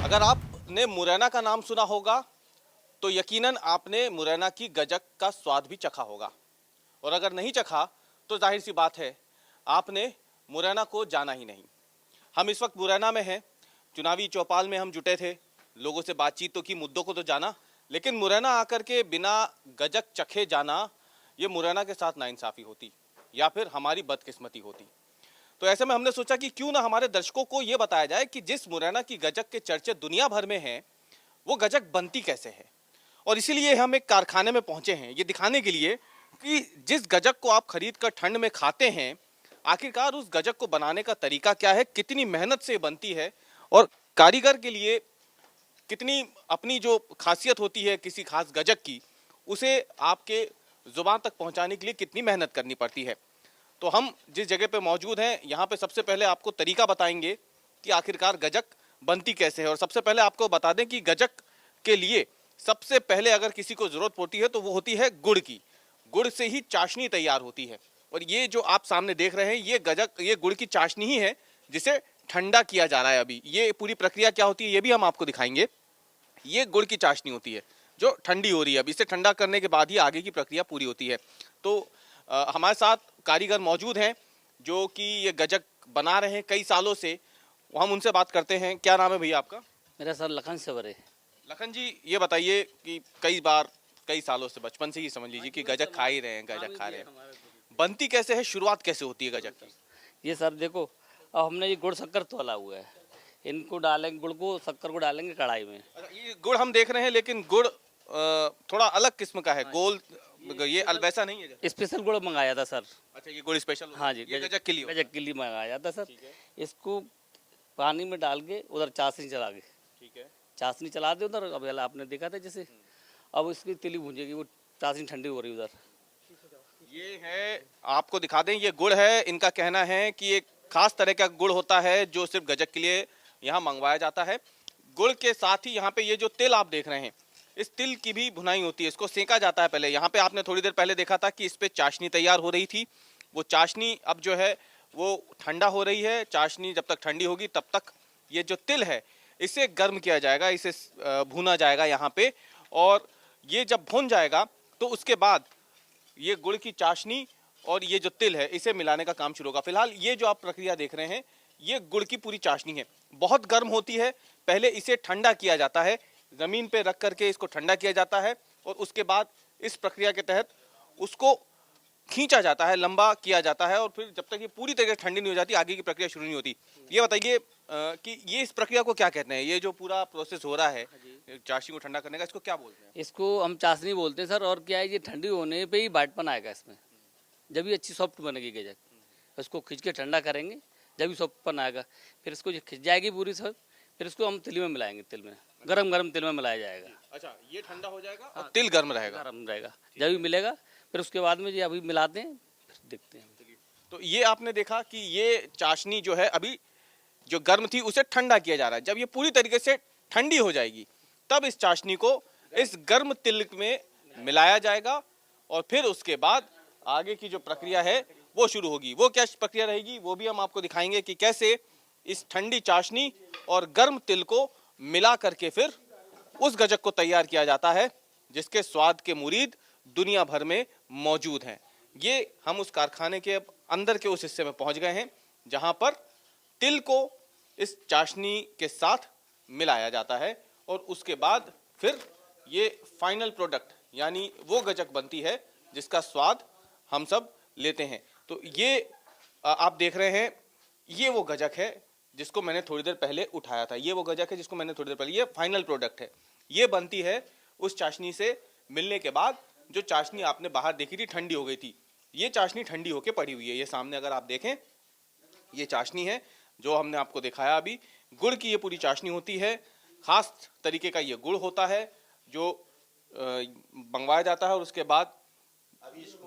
अगर आपने मुरैना का नाम सुना होगा तो यकीनन आपने मुरैना की गजक का स्वाद भी चखा होगा, और अगर नहीं चखा तो जाहिर सी बात है आपने मुरैना को जाना ही नहीं। हम इस वक्त मुरैना में हैं, चुनावी चौपाल में हम जुटे थे, लोगों से बातचीत तो की, मुद्दों को तो जाना, लेकिन मुरैना आकर के बिना गजक चखे जाना ये मुरैना के साथ नाइंसाफ़ी होती या फिर हमारी बदकिस्मती होती। तो ऐसे में हमने सोचा कि क्यों ना हमारे दर्शकों को ये बताया जाए कि जिस मुरैना की गजक के चर्चे दुनिया भर में हैं वो गजक बनती कैसे है। और इसीलिए हम एक कारखाने में पहुंचे हैं ये दिखाने के लिए कि जिस गजक को आप खरीद कर ठंड में खाते हैं, आखिरकार उस गजक को बनाने का तरीका क्या है, कितनी मेहनत से बनती है, और कारीगर के लिए कितनी अपनी जो खासियत होती है किसी खास गजक की, उसे आपके जुबान तक पहुंचाने के लिए कितनी मेहनत करनी पड़ती है। तो हम जिस जगह पे मौजूद हैं यहाँ पे सबसे पहले आपको तरीका बताएंगे कि आखिरकार गजक बनती कैसे है। और सबसे पहले आपको बता दें कि गजक के लिए सबसे पहले अगर किसी को जरूरत पड़ती है तो वो होती है गुड़ की। गुड़ से ही चाशनी तैयार होती है, और ये जो आप सामने देख रहे हैं ये गजक, ये गुड़ की चाशनी ही है जिसे ठंडा किया जा रहा है। अभी ये पूरी प्रक्रिया क्या होती है ये भी हम आपको दिखाएंगे। ये गुड़ की चाशनी होती है जो ठंडी हो रही है, अब इसे ठंडा करने के बाद ही आगे की प्रक्रिया पूरी होती है। तो हमारे साथ कारीगर मौजूद हैं जो कि ये गजक बना रहे हैं कई सालों से, हम उनसे बात करते हैं। क्या नाम है भैया आपका? मेरा सर लखन सवरे। लखन जी, ये बताइए कि कई सालों से, बचपन से ही समझ लीजिए कि गजक खा ही रहे हैं, गजक खा रहे हैं, बनती कैसे है, शुरुआत कैसे होती है गजक की? ये सर देखो, अब हमने ये गुड़ शक्कर तोला हुआ है, इनको डालेंगे, गुड़ को शक्कर को डालेंगे कढ़ाई में। अच्छा, ये गुड़ हम देख रहे हैं लेकिन गुड़ थोड़ा अलग किस्म का है, गोल, ये वैसा नहीं है। स्पेशल गुड़ मंगाया था सर। अच्छा, ये गुड़ स्पेशल? हाँ जी, ये गजक के लिए? गजक के लिए मंगाया था सर। इसको पानी में डाल के उधर चाशनी चला के, ठीक है, चाशनी चला दे उधर। अब आपने देखा था जैसे, अब इसकी तिली भूंजेगी, वो चाशनी ठंडी हो रही उधर। ये है, आपको दिखा दें, ये गुड़ है। इनका कहना है कि एक खास तरह का गुड़ होता है जो सिर्फ गजक के लिए यहाँ मंगवाया जाता है। गुड़ के साथ ही यहाँ पे ये जो तिल आप देख रहे हैं, इस तिल की भी भुनाई होती है, इसको सेका जाता है पहले। यहाँ पे आपने थोड़ी देर पहले देखा था कि इस पे चाशनी तैयार हो रही थी, वो चाशनी अब जो है वो ठंडा हो रही है। चाशनी जब तक ठंडी होगी तब तक ये जो तिल है इसे गर्म किया जाएगा, इसे भुना जाएगा यहाँ पे। और ये जब भुन जाएगा तो उसके बाद ये गुड़ की चाशनी और ये जो तिल है इसे मिलाने का काम शुरू होगा। फिलहाल ये जो आप प्रक्रिया देख रहे हैं ये गुड़ की पूरी चाशनी है, बहुत गर्म होती है। पहले इसे ठंडा किया जाता है, जमीन पे रख करके इसको ठंडा किया जाता है, और उसके बाद इस प्रक्रिया के तहत उसको खींचा जाता है, लंबा किया जाता है, और फिर जब तक ये पूरी तरह से ठंडी नहीं हो जाती आगे की प्रक्रिया शुरू नहीं होती। ये बताइए कि ये इस प्रक्रिया को क्या कहते हैं, ये जो पूरा प्रोसेस हो रहा है चाशनी को ठंडा करने का, इसको क्या बोलते हैं? इसको हम चाशनी बोलते हैं सर। और क्या है, ये ठंडी होने पे ही बाटपन आएगा इसमें, जब ये अच्छी सॉफ्ट बनेगी गजक। इसको खींच के ठंडा करेंगे, जब भी सॉफ्टपन आएगा फिर इसको जो खिंच जाएगी पूरी सर, फिर इसको हम तिल में मिलाएंगे, तिल में गरम तिल में मिलाया जाएगा। अच्छा, ये ठंडा हो जाएगा और तिल गर्म रहेगा? गर्म रहेगा, जब भी मिलेगा फिर उसके बाद में ये अभी मिलाते हैं, फिर देखते हैं। तो ये आपने देखा कि ये चाशनी जो है अभी जो गर्म थी उसे ठंडा किया जा रहा है। जब ये पूरी तरीके से ठंडी हो जाएगी तब इस चाशनी को इस गर्म तिल में मिलाया जाएगा, और फिर उसके बाद आगे की जो प्रक्रिया है वो शुरू होगी। वो क्या प्रक्रिया रहेगी वो भी हम आपको दिखाएंगे कि कैसे इस ठंडी चाशनी और गर्म तिल को मिला करके फिर उस गजक को तैयार किया जाता है जिसके स्वाद के मुरीद दुनिया भर में मौजूद हैं। ये हम उस कारखाने के अंदर के उस हिस्से में पहुंच गए हैं जहां पर तिल को इस चाशनी के साथ मिलाया जाता है, और उसके बाद फिर ये फाइनल प्रोडक्ट यानी वो गजक बनती है जिसका स्वाद हम सब लेते हैं। तो ये आप देख रहे हैं, ये वो गजक है जिसको मैंने थोड़ी देर पहले उठाया था, ये वो गजक है जिसको मैंने थोड़ी देर पहले, ये फाइनल प्रोडक्ट है। ये बनती है उस चाशनी से मिलने के बाद। जो चाशनी आपने बाहर देखी थी ठंडी हो गई थी, ये चाशनी ठंडी होके पड़ी हुई है। ये सामने अगर आप देखें ये चाशनी है जो हमने आपको दिखाया अभी। गुड़ की ये पूरी चाशनी होती है, खास तरीके का ये गुड़ होता है जो मंगवाया जाता है, और उसके बाद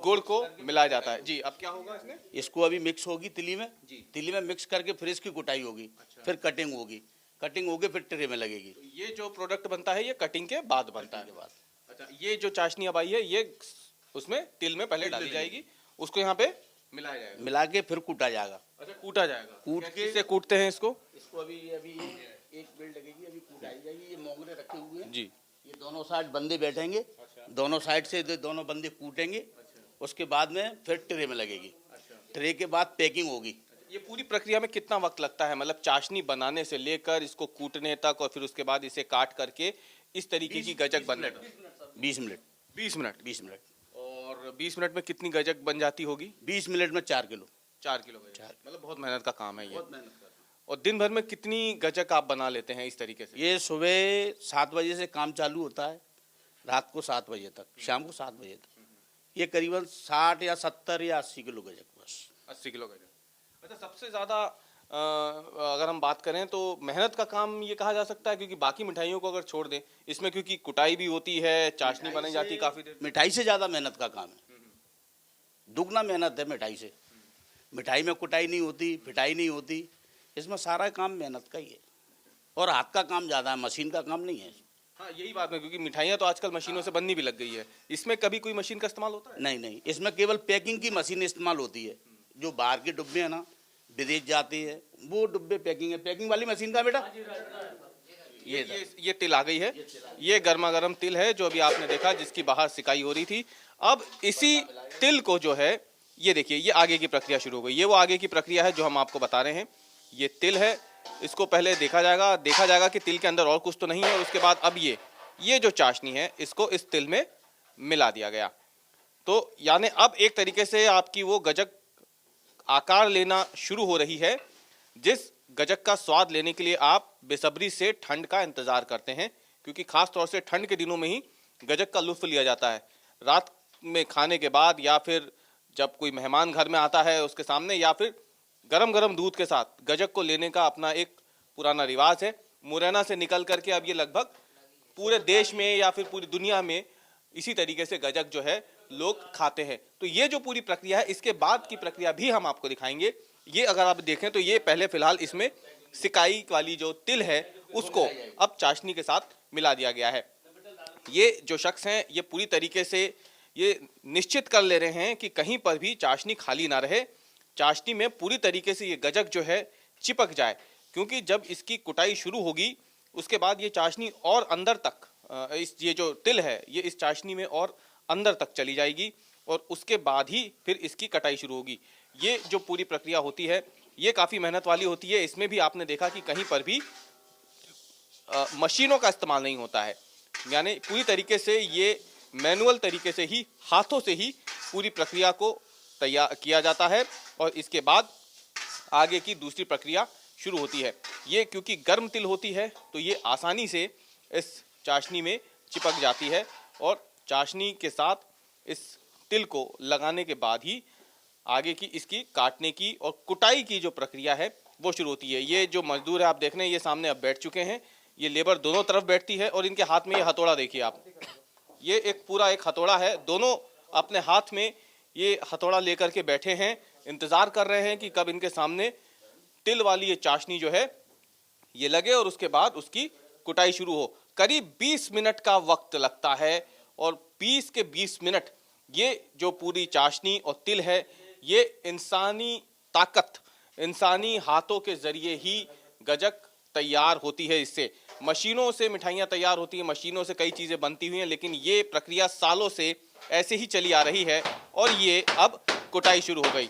गुड़ को मिलाया जाता है। जी, अब क्या होगा इसमें? इसको अभी मिक्स होगी तिली में जी, तिली में मिक्स करके फिर इसकी कुटाई होगी। अच्छा। फिर कटिंग होगी फिर ट्रे में लगेगी। तो ये जो प्रोडक्ट बनता है ये कटिंग के बाद बनता है? अच्छा, ये जो चाशनी अब आई है ये उसमें तिल में पहले डाली जाएगी, उसको यहाँ पे मिलाया जाएगा, मिला के फिर कूटा जाएगा। अच्छा, कूटा जाएगा। कूट के से कूटते हैं इसको? इसको अभी एक बेल लगेगी, अभी कूटाई जाएगी। ये मोंगरे रखे हुए हैं जी। ये दोनों साइड बंदे बैठेंगे, दोनों साइड से दोनों बंदे कूटेंगे। उसके बाद में फिर ट्रे में लगेगी। ट्रे के बाद पैकिंग होगी। ये पूरी प्रक्रिया में कितना वक्त लगता है, मतलब चाशनी बनाने से लेकर इसको कूटने तक और फिर उसके बाद इसे काट करके इस तरीके की गजक बनने तक? 20 मिनट। 20 मिनट। 20 मिनट। और 20 मिनट में कितनी गजक बन जाती होगी? 20 मिनट में 4 किलो। 4 किलो गजक। मतलब बहुत मेहनत का काम है ये। बहुत मेहनत कर। और दिन भर में कितनी गजक आप बना लेते हैं इस तरीके से? ये सुबह 7 बजे से काम चालू होता है, रात को 7 बजे तक, शाम को 7 बजे तक। ये करीबन 60 या 70 या 80 किलो गजक बस। 80 किलो गजक। अच्छा, सबसे ज़्यादा अगर हम बात करें तो मेहनत का काम ये कहा जा सकता है, क्योंकि बाकी मिठाइयों को अगर छोड़ दें, इसमें क्योंकि कुटाई भी होती है, चाशनी बनाई जाती है काफ़ी देर। मिठाई से ज़्यादा मेहनत का काम है, दुगना मेहनत है मिठाई से। मिठाई में कुटाई नहीं होती, पिटाई नहीं होती, इसमें सारा काम मेहनत का ही है। और हाथ का काम ज़्यादा है, मशीन का काम नहीं है। हाँ, यही बात है, क्योंकि मिठाइयाँ तो आजकल मशीनों से बननी भी लग गई है। इसमें कभी कोई मशीन का इस्तेमाल होता है? नहीं नहीं, इसमें केवल पैकिंग की मशीन इस्तेमाल होती है। जो बाहर के डिब्बे हैं ना, विदेश जाते हैं, वो डिब्बे पैकिंग है। पैकिंग वाली मशीन का बेटा ये तिल आ गई है। ये गर्मा गर्म तिल है जो अभी आपने देखा, जिसकी बाहर सिकाई हो रही थी। अब इसी तिल को जो है, ये देखिए, ये आगे की प्रक्रिया शुरू हो गई। ये वो आगे की प्रक्रिया है जो हम आपको बता रहे हैं। ये तिल है, इसको पहले देखा जाएगा कि तिल के अंदर और कुछ तो नहीं है। और उसके बाद अब ये जो चाशनी है, इसको इस तिल में मिला दिया गया। तो यानी अब एक तरीके से आपकी वो गजक आकार लेना शुरू हो रही है, जिस गजक का स्वाद लेने के लिए आप बेसब्री से ठंड का इंतजार करते हैं, क्योंकि खास तौर से ठंड के दिनों में ही गजक का लुत्फ लिया जाता है। रात में खाने के बाद, या फिर जब कोई मेहमान घर में आता है उसके सामने, या फिर गरम गरम दूध के साथ गजक को लेने का अपना एक पुराना रिवाज है। मुरैना से निकल करके अब ये लगभग पूरे देश में या फिर पूरी दुनिया में इसी तरीके से गजक जो है लोग खाते हैं। तो ये जो पूरी प्रक्रिया है, इसके बाद की प्रक्रिया भी हम आपको दिखाएंगे। ये अगर आप देखें तो ये पहले फिलहाल इसमें सिकाई वाली जो तिल है उसको अब चाशनी के साथ मिला दिया गया है। ये जो शख्स हैं, ये पूरी तरीके से ये निश्चित कर ले रहे हैं कि कहीं पर भी चाशनी खाली ना रहे, चाशनी में पूरी तरीके से ये गजक जो है चिपक जाए। क्योंकि जब इसकी कुटाई शुरू होगी, उसके बाद ये चाशनी और अंदर तक, ये जो तिल है ये इस चाशनी में और अंदर तक चली जाएगी, और उसके बाद ही फिर इसकी कटाई शुरू होगी। ये जो पूरी प्रक्रिया होती है, ये काफ़ी मेहनत वाली होती है। इसमें भी आपने देखा कि कहीं पर भी मशीनों का इस्तेमाल नहीं होता है, यानी पूरी तरीके से ये मैनुअल तरीके से ही, हाथों से ही पूरी प्रक्रिया को तैयार किया जाता है। और इसके बाद आगे की दूसरी प्रक्रिया शुरू होती है। ये क्योंकि गर्म तिल होती है तो ये आसानी से इस चाशनी में चिपक जाती है, और चाशनी के साथ इस तिल को लगाने के बाद ही आगे की इसकी काटने की और कुटाई की जो प्रक्रिया है वो शुरू होती है। ये जो मजदूर है आप देख रहे हैं, ये सामने अब बैठ चुके हैं। ये लेबर दोनों तरफ बैठती है, और इनके हाथ में ये हथौड़ा देखिए आप, ये एक पूरा एक हथौड़ा है। दोनों अपने हाथ में ये हथौड़ा लेकर के बैठे हैं, इंतजार कर रहे हैं कि कब इनके सामने तिल वाली ये चाशनी जो है ये लगे और उसके बाद उसकी कुटाई शुरू हो। करीब 20 मिनट का वक्त लगता है, और 20 के 20 मिनट ये जो पूरी चाशनी और तिल है, ये इंसानी ताकत, इंसानी हाथों के जरिए ही गजक तैयार होती है। इससे मशीनों से मिठाइयाँ तैयार होती हैं, मशीनों से कई चीज़ें बनती हुई हैं, लेकिन ये प्रक्रिया सालों से ऐसे ही चली आ रही है। और ये अब कुटाई शुरू हो गई।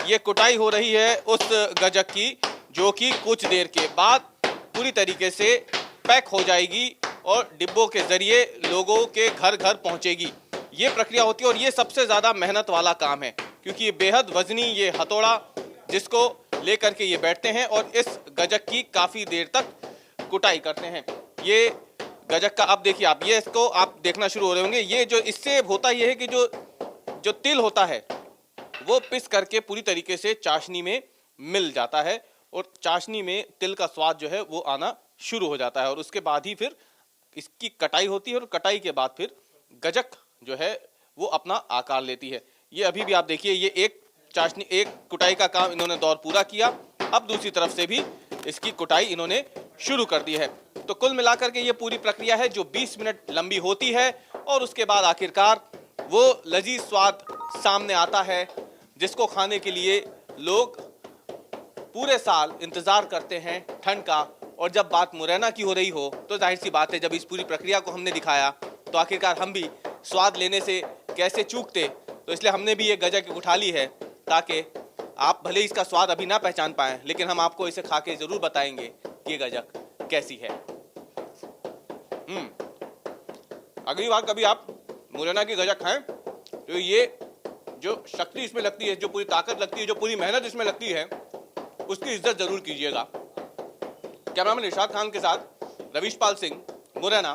ये कुटाई हो रही है उस गजक की जो कि कुछ देर के बाद पूरी तरीके से पैक हो जाएगी और डिब्बों के जरिए लोगों के घर घर पहुंचेगी। ये प्रक्रिया होती है, और ये सबसे ज़्यादा मेहनत वाला काम है, क्योंकि ये बेहद वजनी ये हथौड़ा जिसको लेकर के ये बैठते हैं और इस गजक की काफ़ी देर तक कुटाई करते हैं। ये गजक का अब देखिए आप, ये इसको आप देखना शुरू हो रहे होंगे। ये जो इससे होता ये है कि जो तिल होता है वो पिस करके पूरी तरीके से चाशनी में मिल जाता है, और चाशनी में तिल का स्वाद जो है वो आना शुरू हो जाता है। और उसके बाद ही फिर इसकी कटाई होती है, और कटाई के बाद फिर गजक जो है वो अपना आकार लेती है। ये अभी भी आप देखिए, ये एक चाशनी, एक कुटाई का काम इन्होंने दौर पूरा किया, अब दूसरी तरफ से भी इसकी कुटाई इन्होंने शुरू कर दी है। तो कुल मिलाकर के ये पूरी प्रक्रिया है जो 20 मिनट लंबी होती है, और उसके बाद आखिरकार वो लजीज स्वाद सामने आता है, जिसको खाने के लिए लोग पूरे साल इंतजार करते हैं ठंड का, और जब बात मुरैना की हो रही हो तो जाहिर सी बात है जब इस पूरी प्रक्रिया को हमने दिखाया तो आखिरकार हम भी स्वाद लेने से कैसे चूकते, तो इसलिए हमने भी ये गजक उठा ली है ताकि आप भले इसका स्वाद अभी ना पहचान पाएं लेकिन हम आपको इसे खा के जरूर बताएंगे कि ये गजक कैसी है। अगली बार कभी आप मुरैना की गजक खाएं तो ये जो शक्ति इसमें लगती है, जो पूरी ताकत लगती है, जो पूरी मेहनत इसमें लगती है, उसकी इज्जत जरूर कीजिएगा। कैमरामैन इरशाद खान के साथ रवीश पाल सिंह, मुरैना।